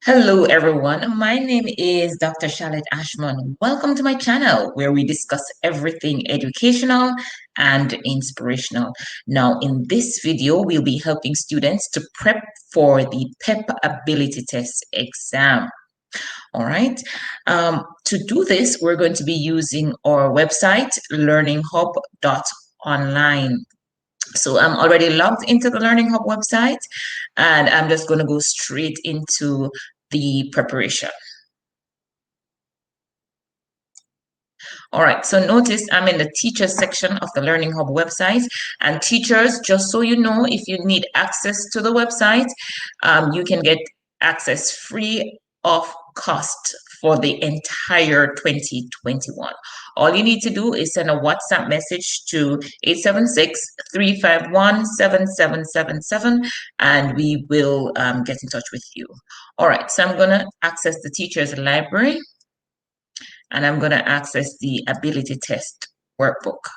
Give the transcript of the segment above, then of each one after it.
Hello, everyone. My name is Dr. Charlotte Ashman. Welcome to my channel where we discuss everything educational and inspirational. Now, in this video, we'll be helping students to prep for the PEP ability test exam. All right. To do this, we're going to be using our website, learninghub.online. So I'm already logged into the Learning Hub website, and I'm just going to go straight into the preparation. All right, so notice I'm in the teachers section of the Learning Hub website. And teachers, just so you know, if you need access to the website, you can get access free of cost for the entire 2021. All you need to do is send a WhatsApp message to 876-351-7777, and we will get in touch with you. All right, so I'm going to access the teacher's library, and I'm going to access the ability test workbook.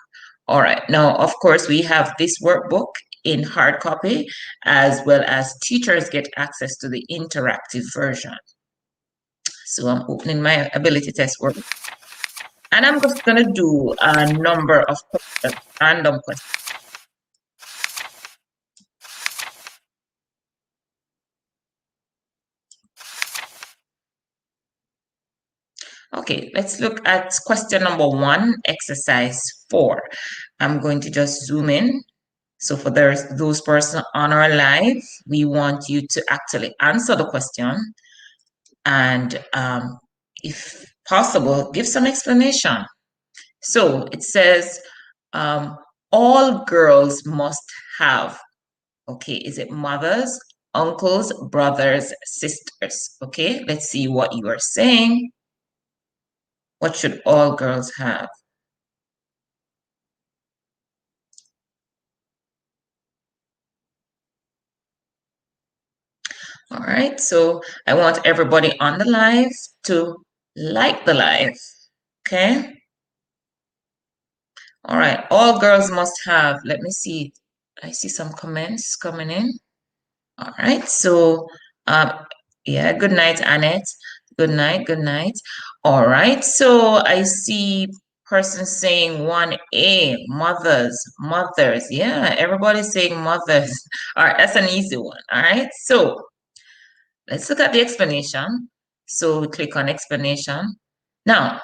All right, now, of course, we have this workbook in hard copy, as well as teachers get access to the interactive version. So I'm opening my ability test workbook, and I'm just going to do a number of questions, random questions. Okay, let's look at question number 1, exercise 4. I'm going to just zoom in. So for those persons on our live, we want you to actually answer the question, and if possible, give some explanation. So it says, all girls must have, okay, is it mothers, uncles, brothers, sisters? Okay, let's see what you are saying. What should all girls have? All right, so I want everybody on the live to like the live, okay? All right, all girls must have. Let me see. I see some comments coming in. All right, so yeah, good night, Annette. Good night, good night. All right, so I see persons saying 1A, mothers, mothers. Yeah, everybody's saying mothers. All right, that's an easy one. All right, so let's look at the explanation. So click on explanation. Now,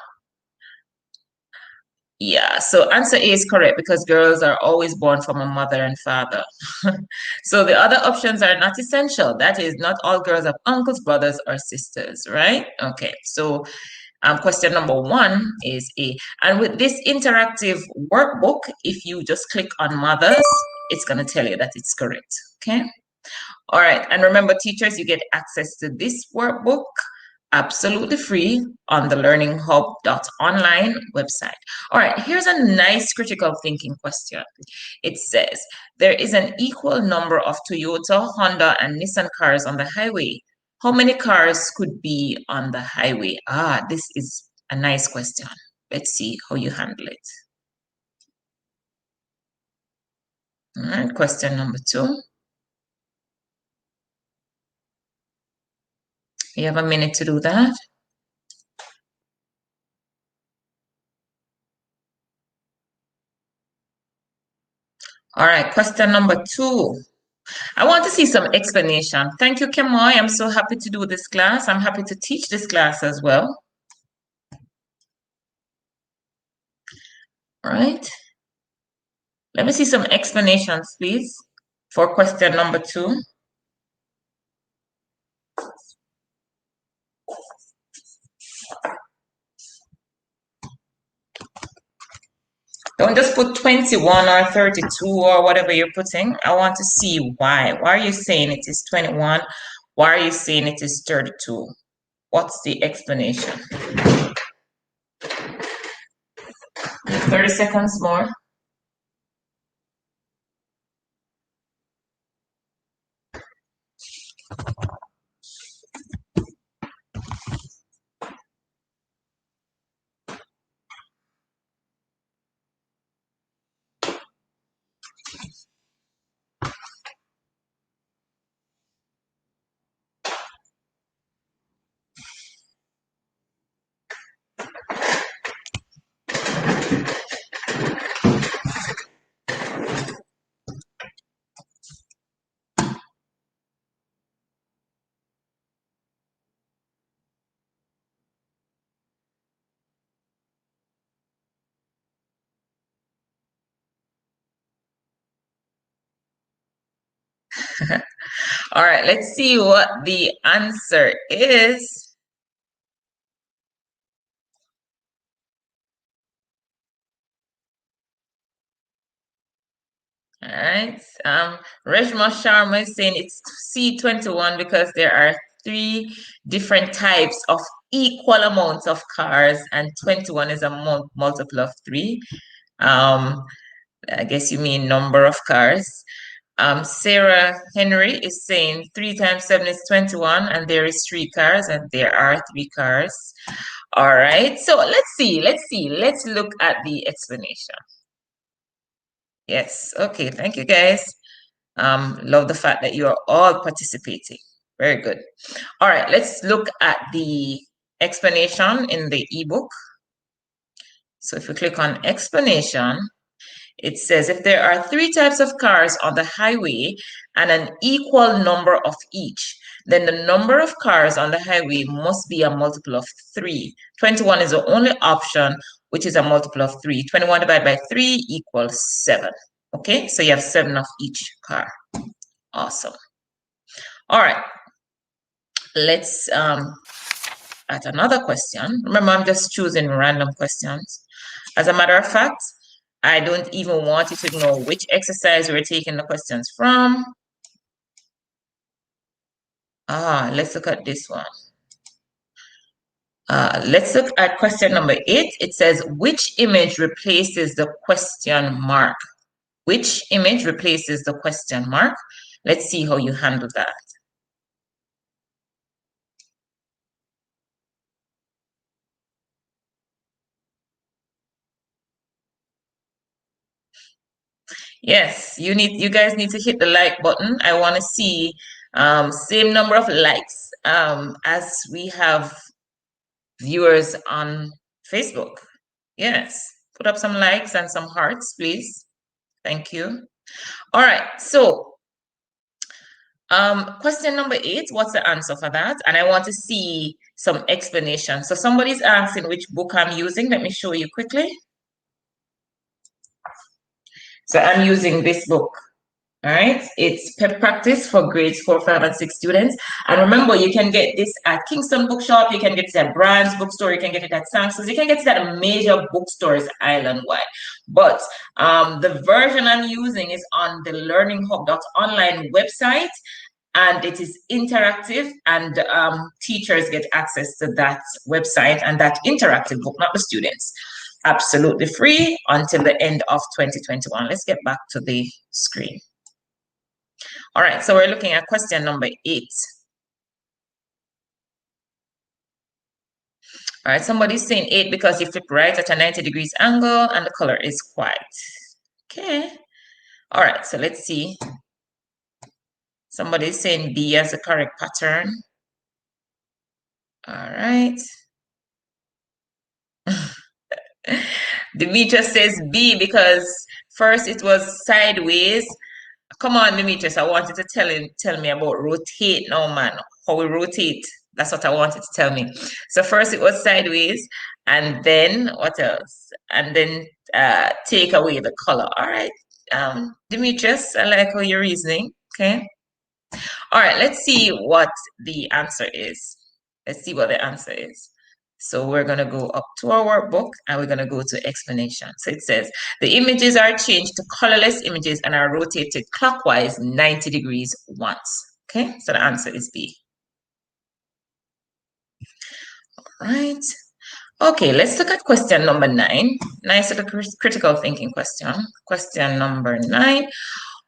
yeah, so answer A is correct because girls are always born from a mother and father. So the other options are not essential. That is, not all girls have uncles, brothers, or sisters, right? Okay, so question number 1 is A. And with this interactive workbook, if you just click on mothers, it's going to tell you that it's correct, okay? All right, and remember, teachers, you get access to this workbook absolutely free on the learninghub.online website. All right, here's a nice critical thinking question. It says, there is an equal number of Toyota, Honda, and Nissan cars on the highway. How many cars could be on the highway? This is a nice question. Let's see how you handle it. All right, question number 2. You have a minute to do that. All right, question number 2. I want to see some explanation. Thank you, Kemoy. I'm so happy to do this class. I'm happy to teach this class as well. All right. Let me see some explanations, please, for question number 2. Don't just put 21 or 32 or whatever you're putting. I want to see why. Why are you saying it is 21? Why are you saying it is 32? What's the explanation? 30 seconds more. All right, let's see what the answer is. All right. Reshma Sharma is saying it's C21 because there are 3 different types of equal amounts of cars, and 21 is a multiple of 3. I guess you mean number of cars. Sarah Henry is saying 3 times 7 is 21, and there is 3 cars, and there are 3 cars. All right. So let's see. Let's look at the explanation. Yes. Okay. Thank you, guys. Love the fact that you are all participating. Very good. All right, let's look at the explanation in the ebook. So if you click on explanation, it says if there are 3 types of cars on the highway and an equal number of each, then the number of cars on the highway must be a multiple of 3. 21 is the only option, which is a multiple of 3. 21 divided by 3 equals 7. Okay, so you have 7 of each car. Awesome. All right, let's at another question. Remember, I'm just choosing random questions. As a matter of fact, I don't even want you to know which exercise we're taking the questions from. Let's look at this one. Let's look at question number 8. It says, which image replaces the question mark? Which image replaces the question mark? Let's see how you handle that. Yes, you guys need to hit the like button. I want to see same number of likes as we have viewers on Facebook. Yes, put up some likes and some hearts, please. Thank you. All right, so question number 8, what's the answer for that? And I want to see some explanation. So somebody's asking which book I'm using. Let me show you quickly. So I'm using this book. All right, it's PEP Practice for grades 4, 5, and 6 students. And remember, you can get this at Kingston Bookshop, you can get it at Brand's Bookstore, you can get it at Samson's, you can get it at major bookstores island-wide. But the version I'm using is on the learninghub.online website, and it is interactive, and teachers get access to that website and that interactive book, not the students. Absolutely free until the end of 2021. Let's get back to the screen. All right, so we're looking at question number 8. All right, somebody's saying 8 because you flip right at a 90 degrees angle and the color is white. Okay. All right, so let's see. Somebody's saying B as the correct pattern. All right. Demetrius says B because first it was sideways. Come on, Demetrius, I wanted to tell me about rotate now, man. How we rotate. That's what I wanted to tell me. So first it was sideways, and then what else? And then take away the color. All right. Demetrius, I like how you're reasoning. Okay. All right, let's see what the answer is. Let's see what the answer is. So we're going to go up to our workbook and we're going to go to explanation. So it says, the images are changed to colorless images and are rotated clockwise 90 degrees once. Okay, so the answer is B. All right. Okay, let's look at question number 9. Nice little critical thinking question. Question number 9.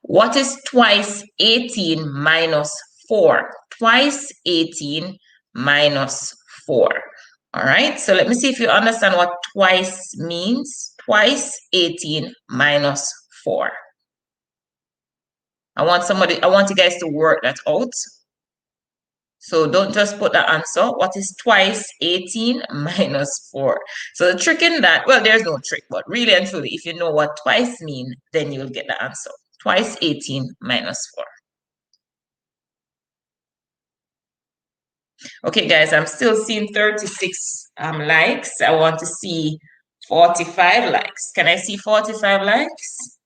What is twice 18 minus 4? Twice 18 minus 4. All right, so let me see if you understand what twice means. Twice 18 minus 4. I want you guys to work that out. So don't just put the answer. What is twice 18 minus 4? So the trick in that, well, there's no trick, but really and truly, if you know what twice mean, then you'll get the answer. Twice 18 minus 4. Okay, guys, I'm still seeing 36 likes. I want to see 45 likes. Can I see 45 likes?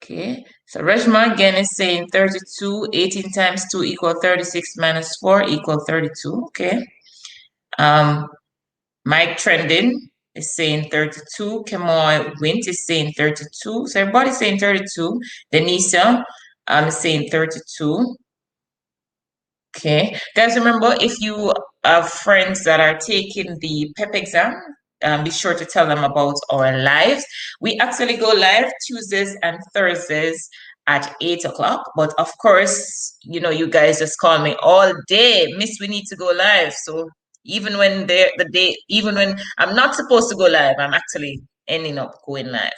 Okay, so Reshma again is saying 32, 18 times 2 equal 36 minus 4 equal 32. Okay. Mike Trending is saying 32. Kemoy Wint is saying 32. So everybody's saying 32. Denisa is saying 32. Okay. Guys, remember, if you have friends that are taking the PEP exam, be sure to tell them about our lives. We actually go live Tuesdays and Thursdays at 8 o'clock. But of course, you know, you guys just call me all day. Miss, we need to go live. So even when even when I'm not supposed to go live, I'm actually ending up going live.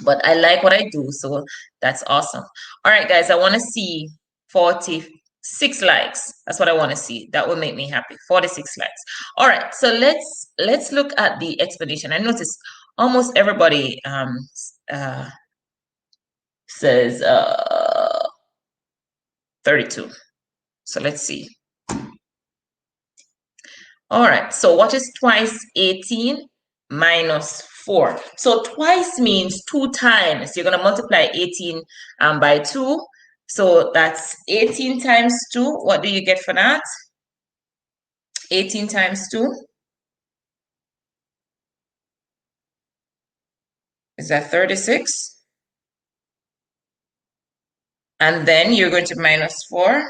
But I like what I do, so that's awesome. All right, guys, I want to see 46 likes. That's what I want to see. That will make me happy. 46 likes. All right, so let's look at the explanation. I notice almost everybody says 32. So let's see. All right, so what is twice 18 minus 4? So twice means 2 times. You're going to multiply 18 by 2. So that's 18 times 2. What do you get for that? 18 times 2. Is that 36? And then you're going to minus 4.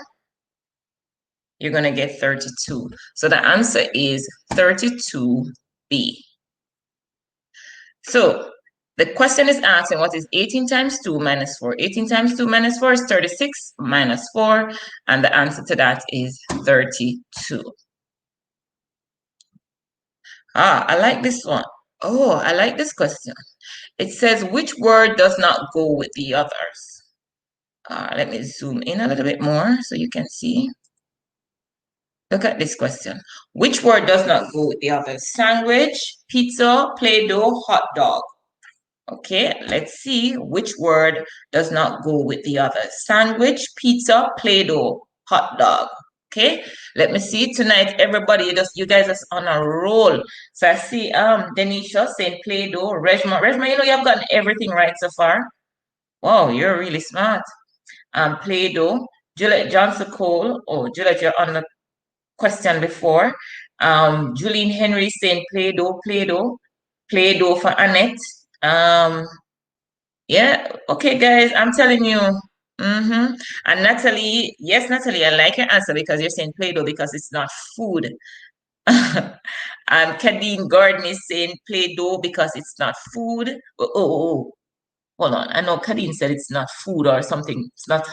You're going to get 32. So the answer is 32B. So the question is asking what is 18 times 2 minus 4? 18 times 2 minus 4 is 36 minus 4. And the answer to that is 32. I like this one. Oh, I like this question. It says, which word does not go with the others? Let me zoom in a little bit more so you can see. Look at this question. Which word does not go with the others? Sandwich, pizza, Play-Doh, hot dog. Okay, let's see which word does not go with the others. Sandwich, pizza, Play-Doh, hot dog. Okay, let me see tonight. Everybody, you guys are on a roll. So I see Denisha saying Play-Doh, Rejma, you know you've gotten everything right so far. Wow, you're really smart. Play-Doh, Juliet Johnson Cole. Oh, Juliet, you're on the question before. Julian Henry saying Play-Doh, Play-Doh, Play-Doh for Annette. Yeah, okay, guys, I'm telling you. And Natalie, yes, Natalie, I like your answer because you're saying Play-Doh because it's not food. And Kadeen Gordon is saying Play-Doh because it's not food. Oh, hold on. I know Kadeen said it's not food or something. It's not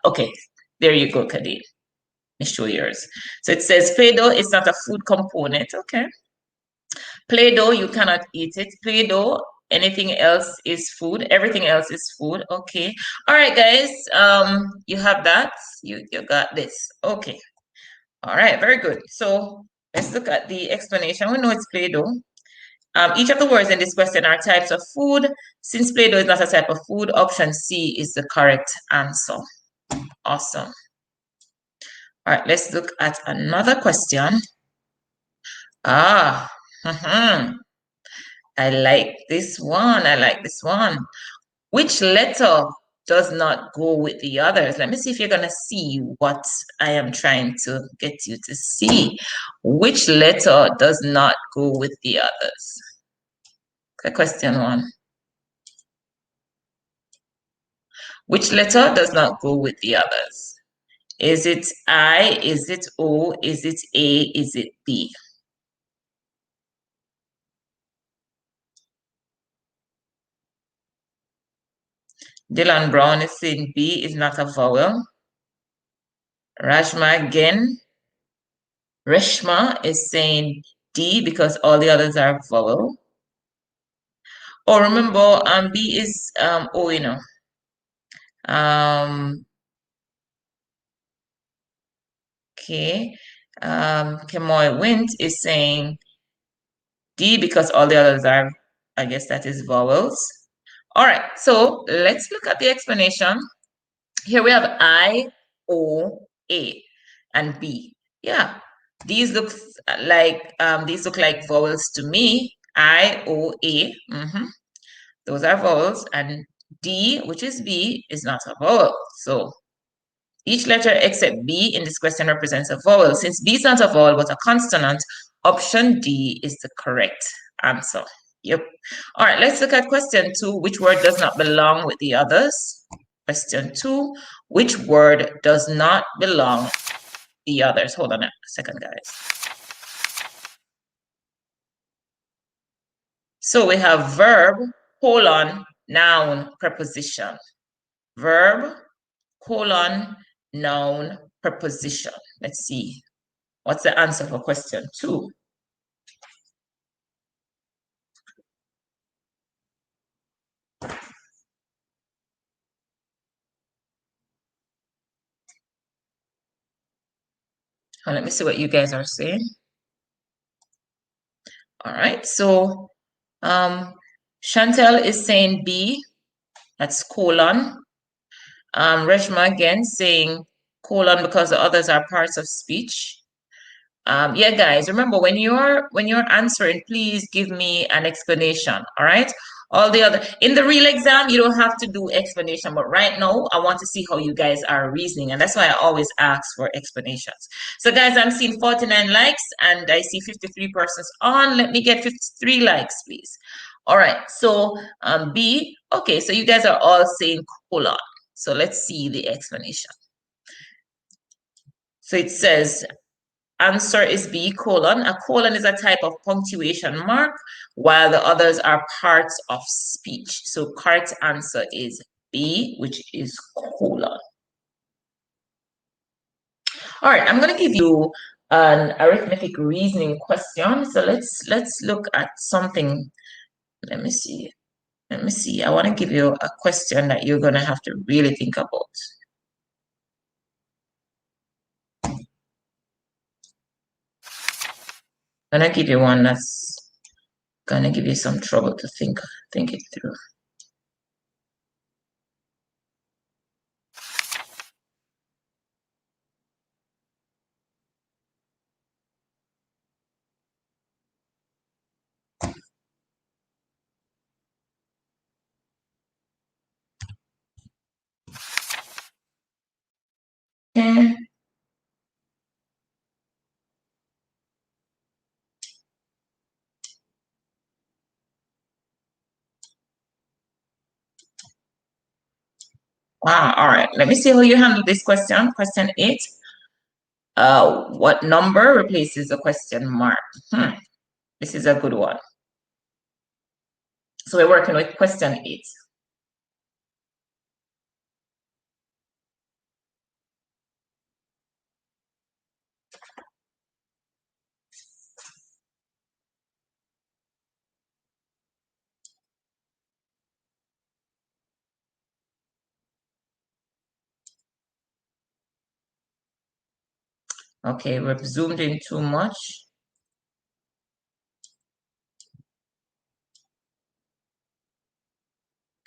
okay. There you go, Kadeen. Let me show yours. So it says Play-Doh is not a food component. Okay. Play-Doh, you cannot eat it. Play-Doh, anything else is food. Everything else is food. Okay. All right, guys. You have that. You got this. Okay. All right, very good. So let's look at the explanation. We know it's Play-Doh. Each of the words in this question are types of food. Since Play-Doh is not a type of food, option C is the correct answer. Awesome. All right, let's look at another question. I like this one. I like this one. Which letter does not go with the others? Let me see if you're going to see what I am trying to get you to see. Which letter does not go with the others? Okay, question 1. Which letter does not go with the others? Is it I? Is it O? Is it A? Is it B? Dylan Brown is saying B is not a vowel. Rashma again. Reshma is saying D because all the others are vowel. Oh, remember, B is O, you know. Okay. Kemoy Wint is saying D because all the others are, I guess that is vowels. All right, so let's look at the explanation. Here we have I, O, A, and B. Yeah, these look like vowels to me. I, O, A. Those are vowels, and D, which is B, is not a vowel. So each letter except B in this question represents a vowel. Since B is not a vowel but a consonant, option D is the correct answer. Yep. All right, let's look at question 2. Which word does not belong with the others? Question 2. Which word does not belong with the others? Hold on a second, guys. So we have verb, colon, noun, preposition. Verb, colon, noun, preposition. Let's see. What's the answer for question 2? Let me see what you guys are saying. All right, so Chantel is saying B, that's colon. Reshma again saying colon because the others are parts of speech. Yeah, guys, remember when you're answering, please give me an explanation. All right. All the other in the real exam, you don't have to do explanation, but right now I want to see how you guys are reasoning, and that's why I always ask for explanations. So, guys, I'm seeing 49 likes and I see 53 persons on. Let me get 53 likes, please. All right. So, B. Okay. So you guys are all saying colon. So let's see the explanation. So it says answer is B colon. A colon is a type of punctuation mark, while the others are parts of speech. So correct answer is B, which is colon. All right, I'm going to give you an arithmetic reasoning question. So let's look at something. Let me see. I want to give you a question that you're going to have to really think about. I'm going to give you one that's going to give you some trouble to think it through. Okay. Wow, all right. Let me see how you handle this question. Question 8. What number replaces the question mark? This is a good one. So we're working with question 8. Okay, we've zoomed in too much.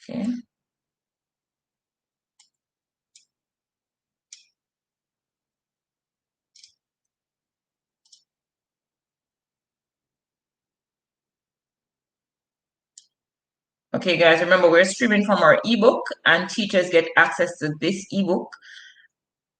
Okay. Okay, guys, remember we're streaming from our ebook, and teachers get access to this ebook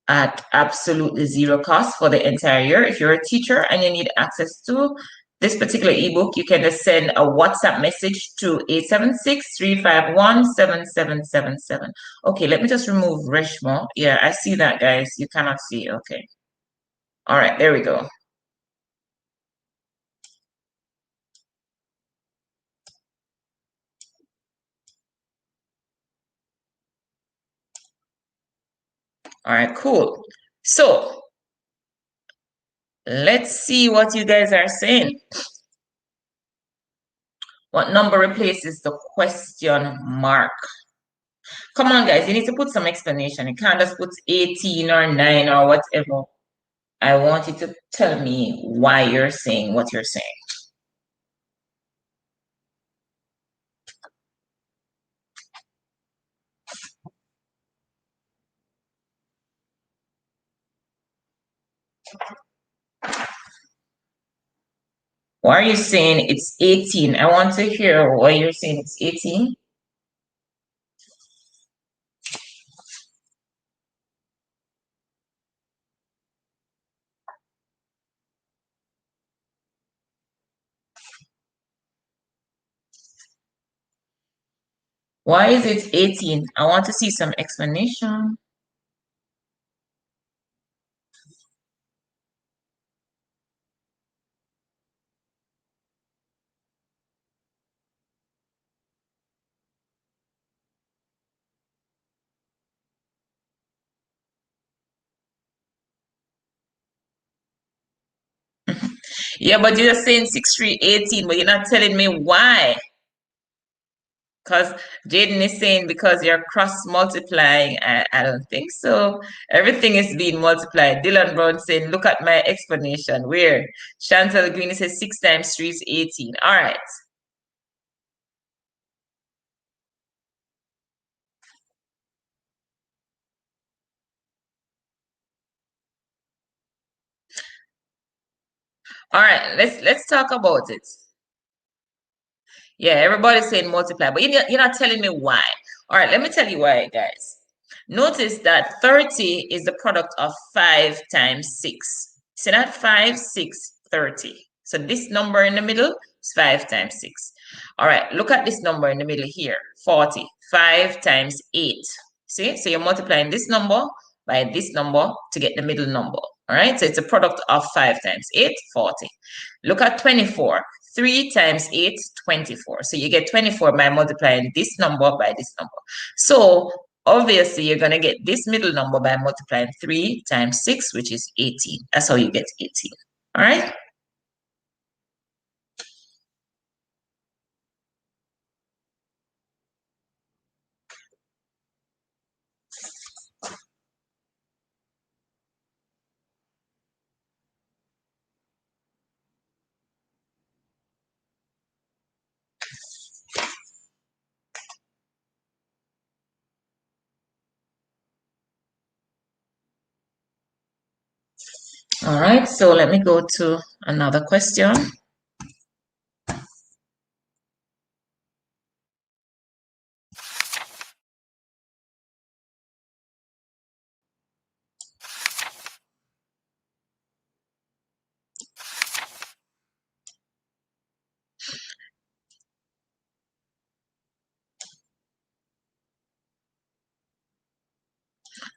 at absolutely zero cost for the entire year. If you're a teacher and you need access to this particular ebook, you can just send a WhatsApp message to 876-351-7777. Okay, let me just remove Reshmo. Yeah, I see that, guys. You cannot see. Okay. All right, there we go. All right, cool. So let's see what you guys are saying. What number replaces the question mark? Come on, guys, you need to put some explanation. You can't just put 18 or 9 or whatever. I want you to tell me why you're saying what you're saying. Why are you saying it's 18? I want to hear why you're saying it's 18. Why is it 18? I want to see some explanation. Yeah, but you're just saying 6, 3, 18, but you're not telling me why. Because Jaden is saying because you're cross multiplying. I don't think so. Everything is being multiplied. Dylan Brown saying, look at my explanation. Where? Chantal Green says 6 times 3 is 18. All right. All right, let's talk about it. Yeah, everybody's saying multiply, but you're not telling me why. All right, let me tell you why, guys. Notice that 30 is the product of 5 times 6. See that? 5, 6, 30. So this number in the middle is 5 times 6. All right, look at this number in the middle here, 40. 5 times 8. See? So you're multiplying this number by this number to get the middle number. All right, so it's a product of 5 times 8, 40. Look at 24. 3 times 8, 24. So you get 24 by multiplying this number by this number. So obviously, you're going to get this middle number by multiplying 3 times 6, which is 18. That's how you get 18. All right? All right, so let me go to another question.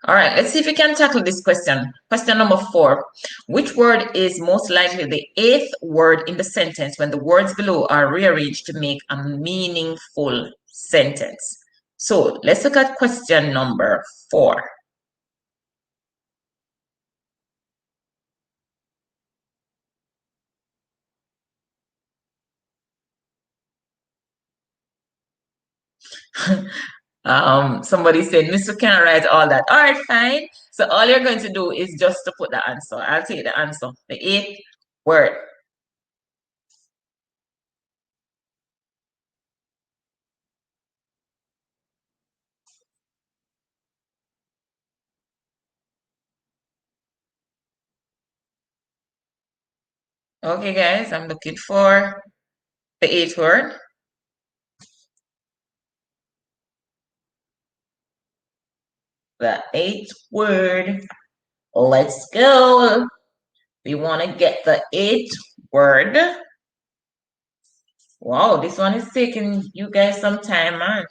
All right, let's see if we can tackle this question. Question number 4. Which word is most likely the 8th word in the sentence when the words below are rearranged to make a meaningful sentence? So let's look at question number 4. Somebody said, Mr. Can't write all that. All right, fine. So all you're going to do is just to put the answer. I'll take the answer. The 8th word. Okay, guys, I'm looking for the 8th word. The 8th word. Let's go. We want to get the 8th word. Wow, this one is taking you guys some time, man.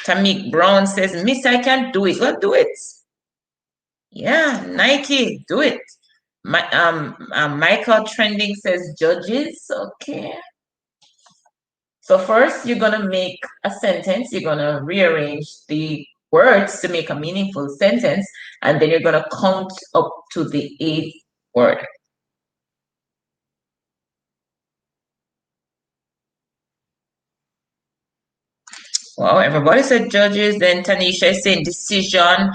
Tamik Brown says, Miss, I can't do it. Well, do it. Yeah, Nike, do it. Michael Trending says judges. Okay. So first, you're gonna make a sentence. You're gonna rearrange the words to make a meaningful sentence, and then you're gonna count up to the 8th word. Wow, everybody said judges. Then Tanisha is saying decision.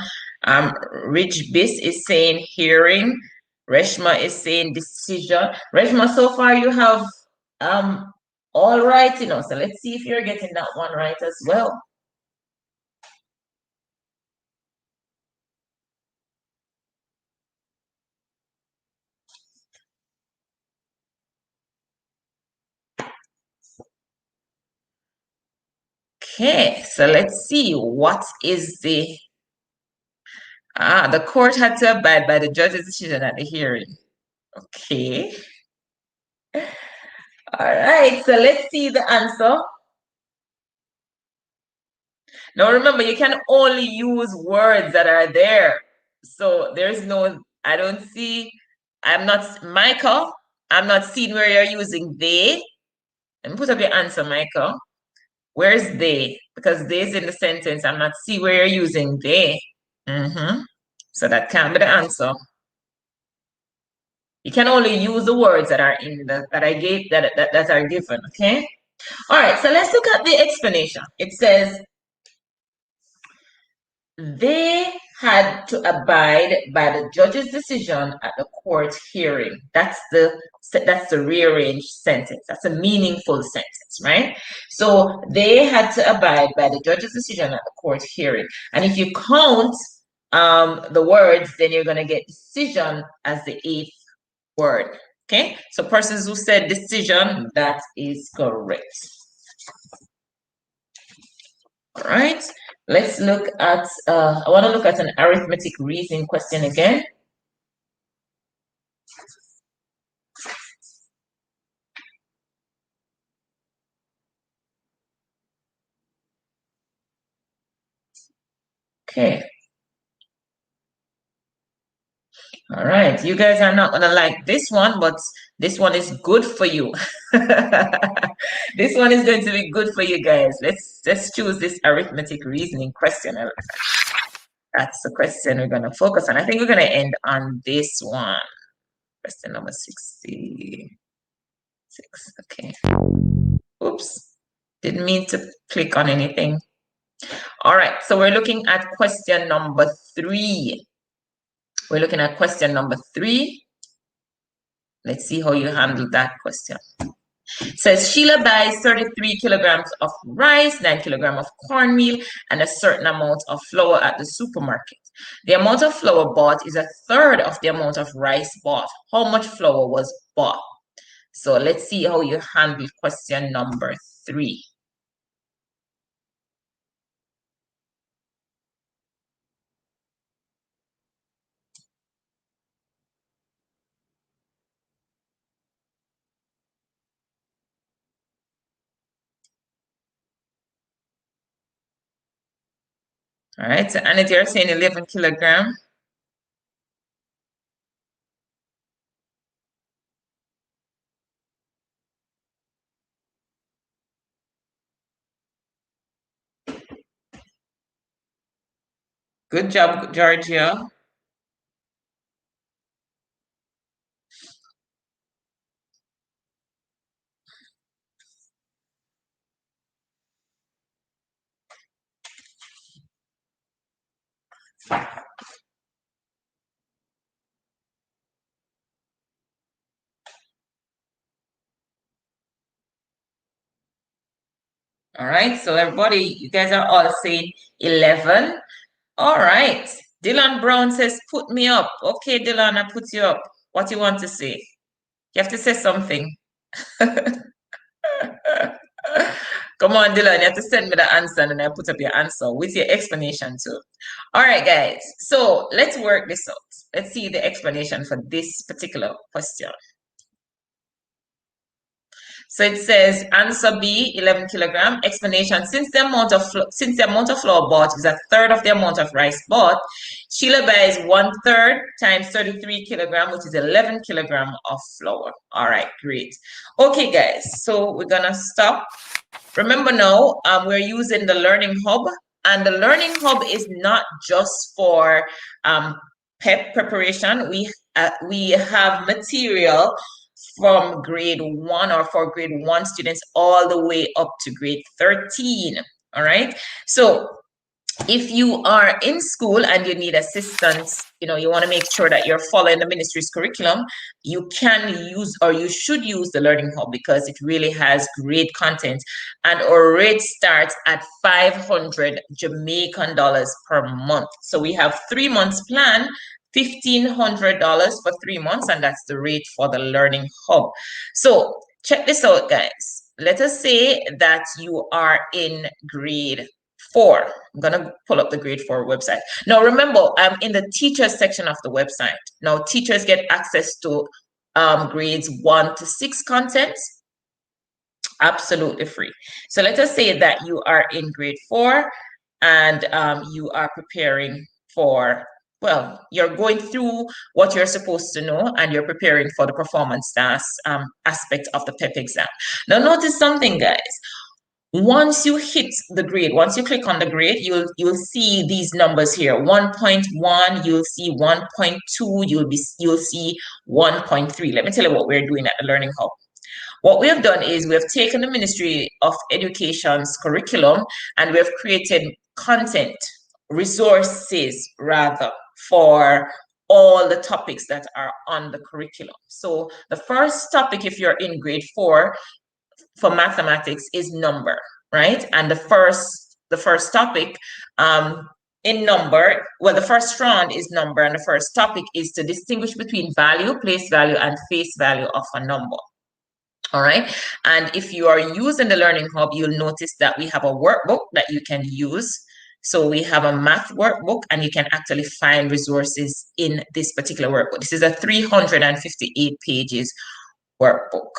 Rich Biss is saying hearing. Reshma is saying decision. Reshma, so far you have all right, so let's see if you're getting that one right as well. Okay, so let's see what is the court had to abide by the judge's decision at the hearing. Okay. All right, so let's see the answer. Now remember, you can only use words that are there. So there's no, I don't see, I'm not, Michael, I'm not seeing where you're using they. And put up your answer, Michael. Where's they? Because they's in the sentence. I'm not see where you're using they. So that can't be the answer. You can only use the words that are in the that I gave that are given. Okay. All right. So let's look at the explanation. It says they had to abide by the judge's decision at the court hearing. That's the rearranged sentence. That's a meaningful sentence, right? So they had to abide by the judge's decision at the court hearing. And if you count the words, then you're going to get decision as the eighth word. Okay, so persons who said decision, that is correct. All right, let's look at, I want to look at an arithmetic reasoning question again. Okay. All right, you guys are not gonna like this one, but this one is good for you. This one is going to be good for you guys. Let's choose this arithmetic reasoning question. That's the question we're gonna focus on. I think we're gonna end on this one. Question number 66. Okay. Oops. Didn't mean to click on anything. All right, so we're looking at question number 3. We're looking at question number 3. Let's see how you handle that question. It says Sheila buys 33 kilograms of rice, 9 kilograms of cornmeal, and a certain amount of flour at the supermarket. The amount of flour bought is a third of the amount of rice bought. How much flour was bought? So let's see how you handle question number 3. All right, so Annette, you're saying 11 kilograms. Good job, Georgia. All right, so everybody, you guys are all saying 11. All right. Dylan Brown says, put me up. Okay, Dylan, I put you up. What you want to say? You have to say something. Come on, Dylan, you have to send me the answer and then I put up your answer with your explanation too. All right, guys. So let's work this out. Let's see the explanation for this particular question. So it says answer B, 11 kilogram. Explanation: since the amount of flour bought is a third of the amount of rice bought, Sheila buys 1/3 times 33 kilogram, which is 11 kilogram of flour. All right, great. Okay, guys. So we're gonna stop. Remember now, we're using the Learning Hub, and the Learning Hub is not just for PEP preparation. We have material from grade 1 or for grade 1 students all the way up to grade 13. All right. So if you are in school and you need assistance, you want to make sure that you're following the ministry's curriculum, you can use, or you should use, the Learning Hub, because it really has great content. And our rate starts at 500 Jamaican dollars per month. So we have 3 months plan, $1,500 for 3 months, and that's the rate for the Learning Hub. So check this out, guys. Let us say that you are in grade 4. I'm gonna pull up the grade 4 website. Now remember, I'm in the teachers section of the website. Now teachers get access to grades 1 to 6 contents absolutely free. So let us say that you are in grade 4 and you are preparing for, well, you're going through what you're supposed to know and you're preparing for the performance task aspect of the PEP exam. Now notice something, guys. Once you hit the grade, once you click on the grade, you'll see these numbers here. 1.1, you'll see 1.2, you'll see 1.3. Let me tell you what we're doing at the Learning Hub. What we have done is we have taken the Ministry of Education's curriculum and we have created content, resources rather, for all the topics that are on the curriculum. So the first topic, if you're in grade 4, for mathematics, is number, right? And the first topic in number, well, the first round is number, and the first topic is to distinguish between value, place value, and face value of a number. All right. And if you are using the Learning Hub, you'll notice that we have a workbook that you can use. So we have a math workbook, and you can actually find resources in this particular workbook. This is a 358 pages workbook.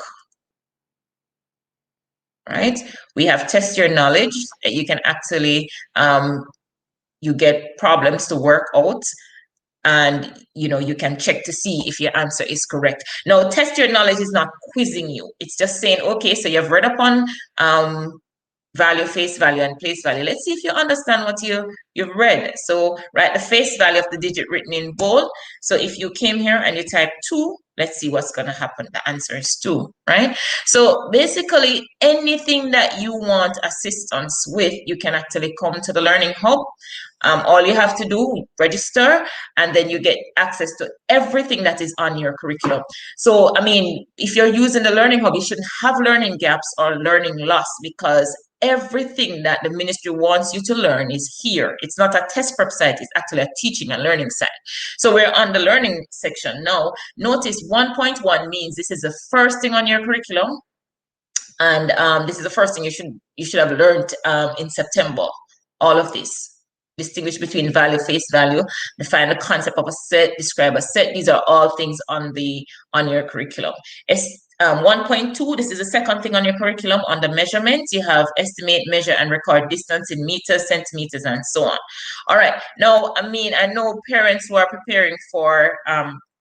Right? We have test your knowledge. You can actually, you get problems to work out, and you can check to see if your answer is correct. Now, test your knowledge is not quizzing you. It's just saying, okay, so you've read upon value, face value, and place value. Let's see if you understand what you've read. So write the face value of the digit written in bold. So if you came here and you type 2, let's see what's going to happen. The answer is 2, right? So basically, anything that you want assistance with, you can actually come to the Learning Hub. All you have to do, register, and then you get access to everything that is on your curriculum. So, I mean, if you're using the Learning Hub, you shouldn't have learning gaps or learning loss, because everything that the ministry wants you to learn is here. It's not a test prep site, it's actually a teaching and learning site. So we're on the learning section now. Notice 1.1 means this is the first thing on your curriculum, and this is the first thing you should have learned in September. All of this. Distinguish between value, face value, define the concept of a set, describe a set. These are all things on your curriculum. 1.2, this is the second thing on your curriculum. On the measurements, you have estimate, measure, and record distance in meters, centimeters, and so on. All right. Now, I mean, I know parents who are preparing for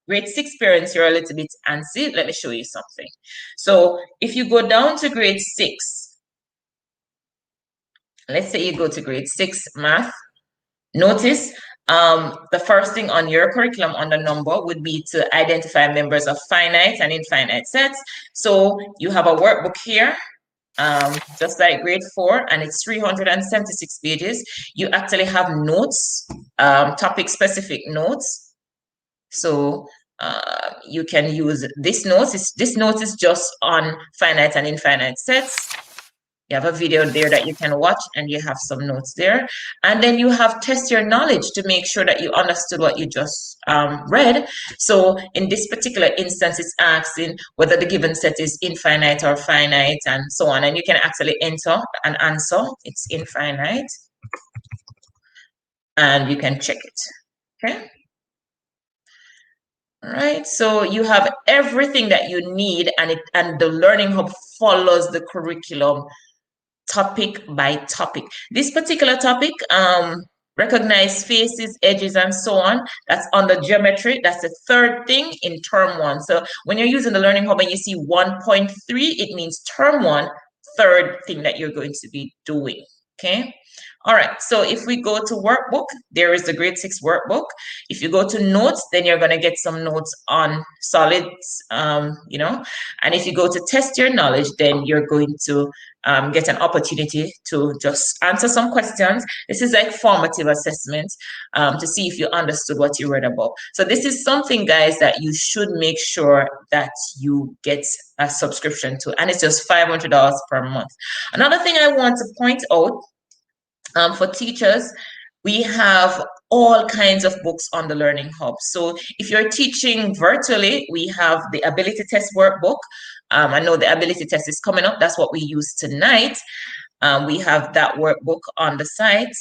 grade 6 parents, you're a little bit antsy. Let me show you something. So if you go down to grade 6, let's say you go to grade 6 math, notice the first thing on your curriculum on the number would be to identify members of finite and infinite sets. So you have a workbook here, just like grade 4, and it's 376 pages. You actually have notes, topic-specific notes. So you can use this notes. This notes is just on finite and infinite sets. You have a video there that you can watch, and you have some notes there. And then you have test your knowledge to make sure that you understood what you just read. So in this particular instance, it's asking whether the given set is infinite or finite, and so on. And you can actually enter an answer. It's infinite. And you can check it. Okay. All right. So you have everything that you need, and the Learning Hub follows the curriculum topic by topic. This particular topic, recognize faces, edges, and so on, that's under geometry. That's the third thing in term 1. So when you're using the Learning Hub and you see 1.3, it means term 1, third thing that you're going to be doing. Okay. All right, so if we go to workbook, there is the grade 6 workbook. If you go to notes, then you're going to get some notes on solids, and if you go to test your knowledge, then you're going to get an opportunity to just answer some questions. This is like formative assessment to see if you understood what you read about. So this is something, guys, that you should make sure that you get a subscription to, and it's just $500 per month. Another thing I want to point out, for teachers, we have all kinds of books on the Learning Hub. So if you're teaching virtually, we have the ability test workbook. I know the ability test is coming up. That's what we use tonight. We have that workbook on the site.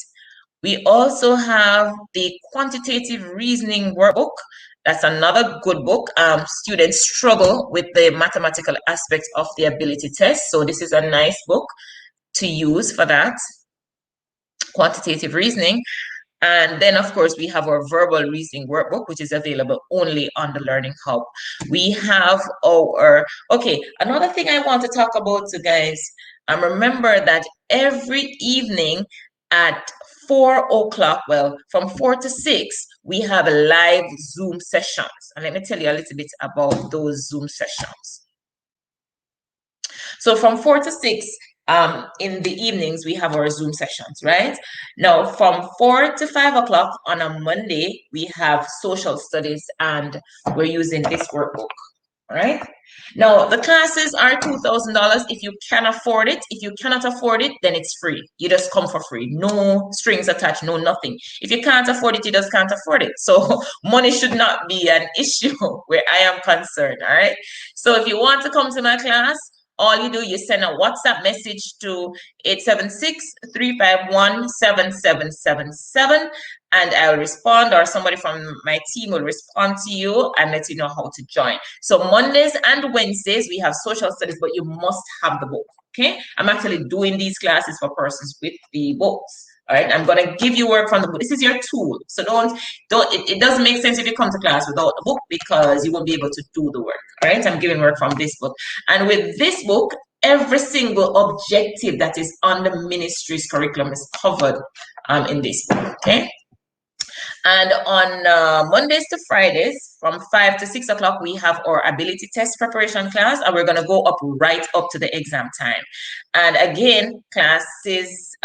We also have the Quantitative Reasoning workbook. That's another good book. Students struggle with the mathematical aspects of the ability test. So this is a nice book to use for that. Quantitative reasoning. And then, of course, we have our verbal reasoning workbook, which is available only on the Learning Hub. We have another thing I want to talk about, you guys. Remember that every evening at 4 o'clock, well, from 4 to 6, we have live Zoom sessions. And let me tell you a little bit about those Zoom sessions. So from 4 to 6, in the evenings, we have our Zoom sessions, right? Now, from 4 to 5 o'clock on a Monday, we have social studies, and we're using this workbook, all right? Now, the classes are $2,000 if you can afford it. If you cannot afford it, then it's free. You just come for free. No strings attached, no nothing. If you can't afford it, you just can't afford it. So money should not be an issue where I am concerned, all right? So if you want to come to my class, all you do, you send a WhatsApp message to 876-351-7777, and I'll respond, or somebody from my team will respond to you and let you know how to join. So Mondays and Wednesdays, we have social studies, but you must have the book, okay? I'm actually doing these classes for persons with the books. All right, I'm gonna give you work from the book. This is your tool. So it doesn't make sense if you come to class without the book, because you won't be able to do the work. All right, I'm giving work from this book. And with this book, every single objective that is on the ministry's curriculum is covered in this book, okay? And on Mondays to Fridays, from 5 to 6 o'clock, we have our ability test preparation class, and we're going to go up right up to the exam time. And again, classes,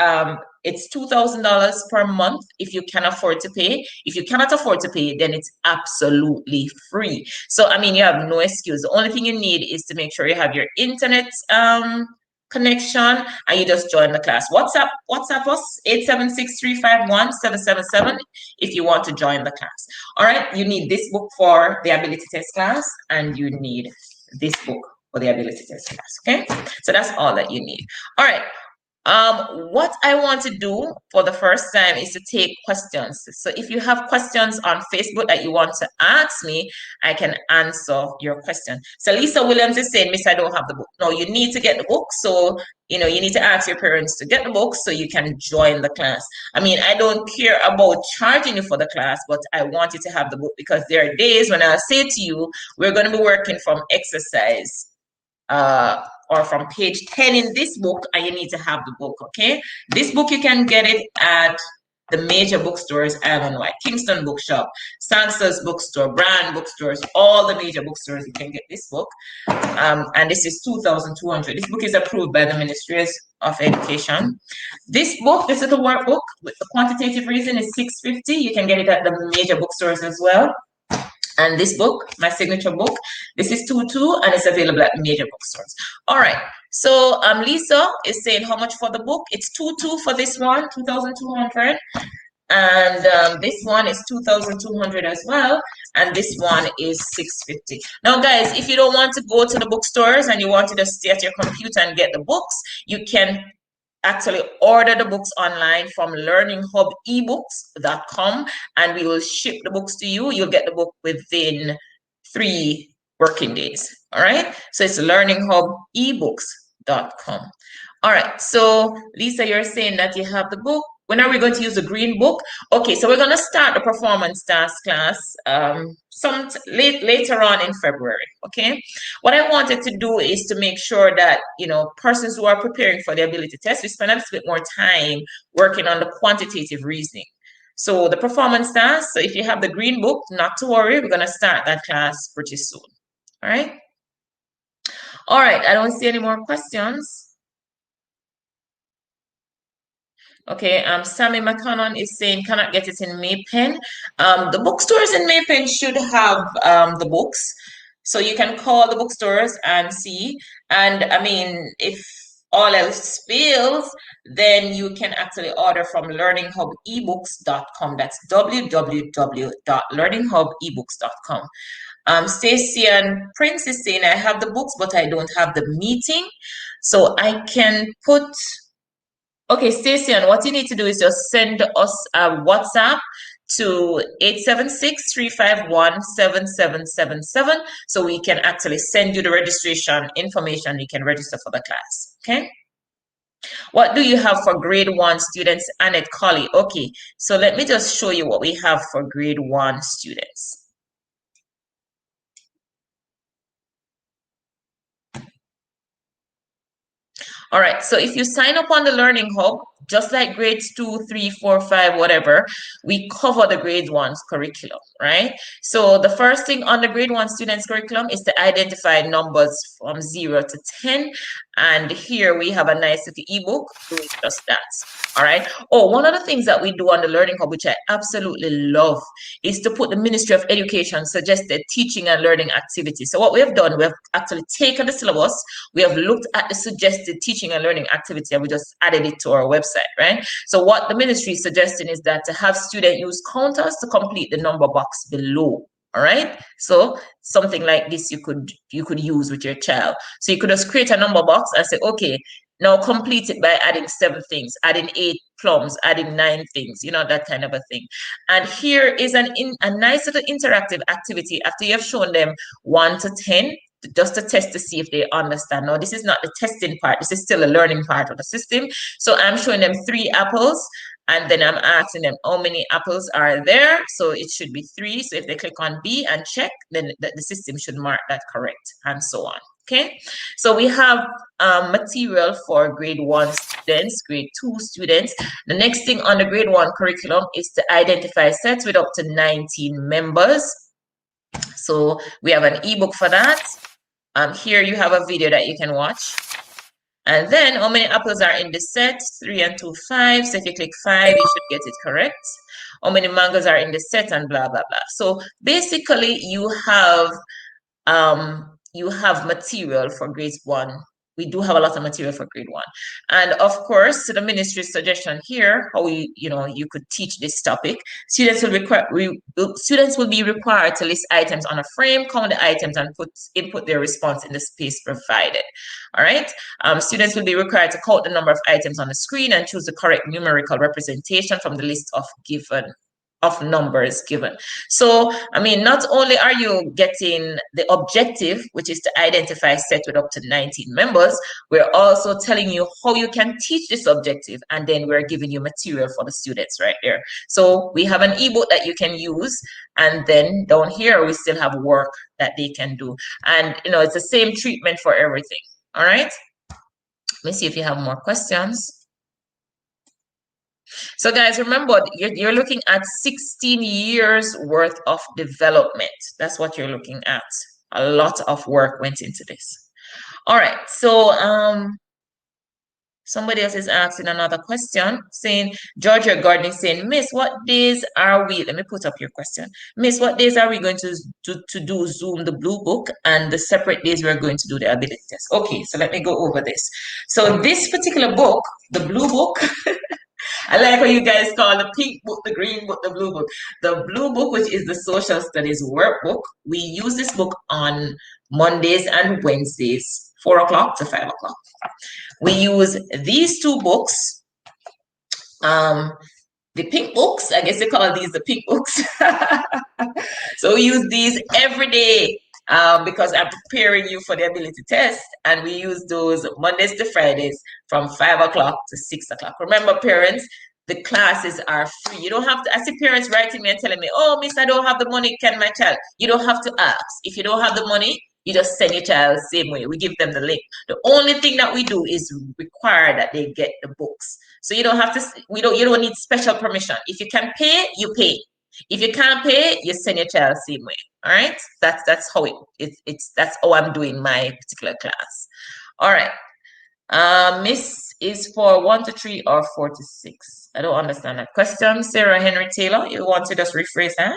it's $2,000 per month if you can afford to pay. If you cannot afford to pay, then it's absolutely free. So, I mean, you have no excuse. The only thing you need is to make sure you have your internet connection, and you just join the class. WhatsApp us 876-351-777 if you want to join the class. All right, you need this book for the ability test class, and you need this book for the ability test class. Okay, so that's all that you need. All right. What I want to do for the first time is to take questions. So if you have questions on Facebook that you want to ask me, I can answer your question. So Lisa Williams is saying, Miss, I don't have the book. No, you need to get the book. So, you need to ask your parents to get the book so you can join the class. I mean, I don't care about charging you for the class, but I want you to have the book, because there are days when I'll say to you, we're going to be working from exercise or from page 10 in this book, and you need to have the book, okay? This book, you can get it at the major bookstores island-wide: Kingston Bookshop, Sangster's Bookstore, Brand Bookstores, all the major bookstores, you can get this book. And this is $2,200. This book is approved by the Ministries of Education. This book, this little workbook with the quantitative reasoning, is $650. You can get it at the major bookstores as well. And this book, my signature book, this is $2,200, and it's available at major bookstores. All right. So Lisa is saying how much for the book? It's $2,200 for this one, $2,200. And this one is $2,200 as well, and this one is $650. Now, guys, if you don't want to go to the bookstores and you want to just stay at your computer and get the books, you can actually order the books online from learninghubebooks.com, and we will ship the books to you. You'll get the book within 3 working days. All right, so it's learninghubebooks.com. All right, so Lisa, you're saying that you have the book. When are we going to use the green book? Okay, so we're going to start the performance task class later on in February. Okay, what I wanted to do is to make sure that persons who are preparing for the ability test, we spend a little bit more time working on the quantitative reasoning. So the performance task. So if you have the green book, not to worry, we're going to start that class pretty soon. All right. All right. I don't see any more questions. Okay, Sammy McConnell is saying cannot get it in Maypen. The bookstores in Maypen should have the books. So you can call the bookstores and see. And I mean, if all else fails, then you can actually order from learninghubebooks.com. That's www.learninghubebooks.com. Stacy and Prince is saying, I have the books, but I don't have the meeting. So I can put. Okay, Stacey, what you need to do is just send us a WhatsApp to 876-351-7777 so we can actually send you the registration information. You can register for the class. Okay. What do you have for grade 1 students, Annette Colley? Okay, so let me just show you what we have for grade 1 students. All right, so if you sign up on the Learning Hub, just like grades 2, 3, 4, 5, whatever, we cover the grade 1's curriculum, right? So the first thing on the grade 1 students curriculum is to identify numbers from 0 to 10. And here we have a nice little ebook doing just that. All right. Oh, one of the things that we do on the Learning Hub, which I absolutely love, is to put the Ministry of Education suggested teaching and learning activities. So what we have done, we have actually taken the syllabus, we have looked at the suggested teaching and learning activity, and we just added it to our website, right? So what the ministry is suggesting is that to have students use counters to complete the number box below. All right, so something like this you could use with your child. So you could just create a number box and say, okay, now complete it by adding 7 things, adding 8 plums, adding 9 things, that kind of a thing. And here is a nice little interactive activity after you have shown them 1 to 10, just to test to see if they understand. Now, this is not the testing part. This is still a learning part of the system. So I'm showing them 3 apples, and then I'm asking them how many apples are there. So it should be 3. So if they click on B and check, then the system should mark that correct, and so on. Okay, so we have material for grade 1 students, grade 2 students. The next thing on the grade 1 curriculum is to identify sets with up to 19 members. So we have an ebook for that. Here you have a video that you can watch. And then how many apples are in the set? 3 and 2, 5. So if you click 5, you should get it correct. How many mangoes are in the set, and blah, blah, blah. So basically you have material for grades 1. We do have a lot of material for grade 1. And of course, to the ministry's suggestion here, how you could teach this topic, students will be required to list items on a frame, count the items, and input their response in the space provided. All right. Students will be required to count the number of items on the screen and choose the correct numerical representation from the list of numbers given. So, I mean, not only are you getting the objective, which is to identify a set with up to 19 members, we're also telling you how you can teach this objective, and then we're giving you material for the students right there. So we have an ebook that you can use, and then down here we still have work that they can do. And, it's the same treatment for everything. All right? Let me see if you have more questions. So guys, remember, you're looking at 16 years worth of development. That's what you're looking at. A lot of work went into this. All right, so somebody else is asking another question, saying, Georgia Gordon is saying, Miss, what days are we, let me put up your question. Miss, what days are we going to do Zoom the Blue Book, and the separate days we're going to do the ability test? Okay, so let me go over this. So this particular book, the Blue Book, I like what you guys call the pink book, the green book, the blue book. The blue book, which is the social studies workbook, we use this book on Mondays and Wednesdays, 4 o'clock to 5 o'clock. We use these 2 books, the pink books, I guess they call these the pink books. So we use these every day because I'm preparing you for the ability test, and we use those Mondays to Fridays from 5 o'clock to 6 o'clock. Remember, parents, the classes are free. You don't have to, I see parents writing me and telling me, oh, miss, I don't have the money, can my child? You don't have to ask. If you don't have the money, you just send your child the same way. We give them the link. The only thing that we do is require that they get the books. So you don't have to, you don't need special permission. If you can pay, you pay. If you can't pay, you send your child the same way. All right. That's how that's how I'm doing my particular class. All right. Miss is for 1 to 3 or 4 to 6. I don't understand that question. Sarah Henry Taylor, you want to just rephrase that?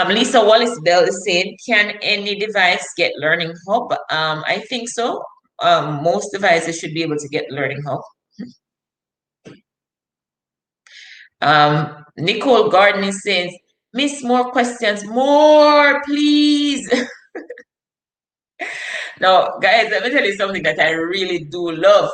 Lisa Wallace Bell is saying, can any device get Learning Hub? I think so. Most devices should be able to get Learning Hub. Nicole Garden is saying, miss, more questions, more, please. Now, guys, let me tell you something that I really do love.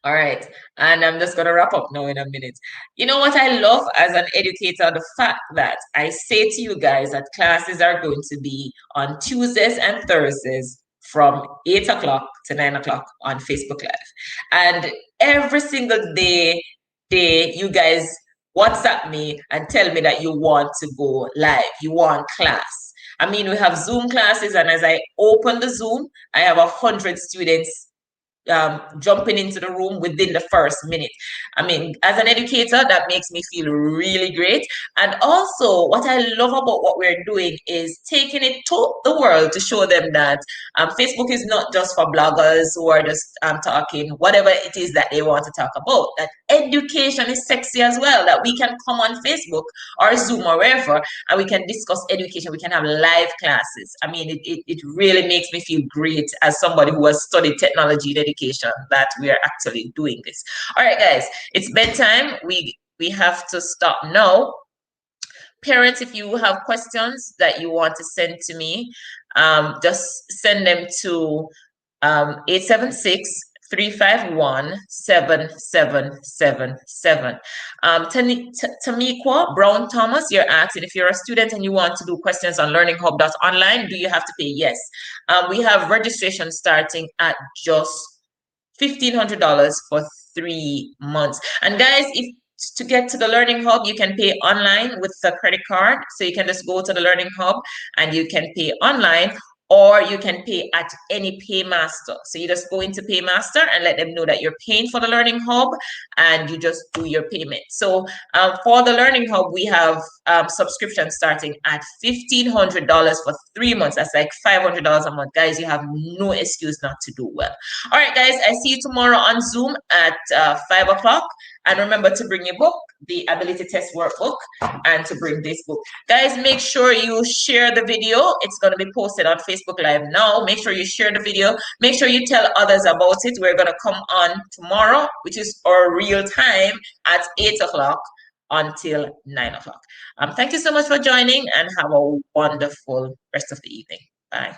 All right. And I'm just going to wrap up now in a minute. You know what I love as an educator? The fact that I say to you guys that classes are going to be on Tuesdays and Thursdays from 8 o'clock to 9 o'clock on Facebook Live. And every single day, you guys WhatsApp me and tell me that you want to go live, you want class. I mean, we have Zoom classes, and as I open the Zoom, I have 100 students jumping into the room within the first minute. I mean, as an educator, that makes me feel really great. And also, what I love about what we're doing is taking it to the world to show them that Facebook is not just for bloggers who are just talking whatever it is that they want to talk about. That education is sexy as well, that we can come on Facebook or Zoom or wherever, and we can discuss education. We can have live classes. I mean, it really makes me feel great as somebody who has studied technology and education that we are actually doing this. All right, guys, it's bedtime. We have to stop now. Parents, if you have questions that you want to send to me, just send them to 876 351 7777. Tamiqua Brown Thomas, you're asking if you're a student and you want to do questions on learninghub.online, do you have to pay? Yes. We have registration starting at just $1,500 for 3 months. And guys, if to get to the Learning Hub, you can pay online with the credit card. So you can just go to the Learning Hub and you can pay online, or you can pay at any paymaster. So you just go into paymaster and let them know that you're paying for the Learning Hub, and you just do your payment. So for the Learning Hub, we have subscription starting at $1,500 for 3 months. That's like $500 a month. Guys, you have no excuse not to do well. All right, guys, I see you tomorrow on Zoom at 5 o'clock. And remember to bring your book, the Ability Test Workbook, and to bring this book. Guys, make sure you share the video. It's going to be posted on Facebook Live now. Make sure you share the video. Make sure you tell others about it. We're going to come on tomorrow, which is our real time, at 8 o'clock until 9 o'clock. Thank you so much for joining, and have a wonderful rest of the evening. Bye.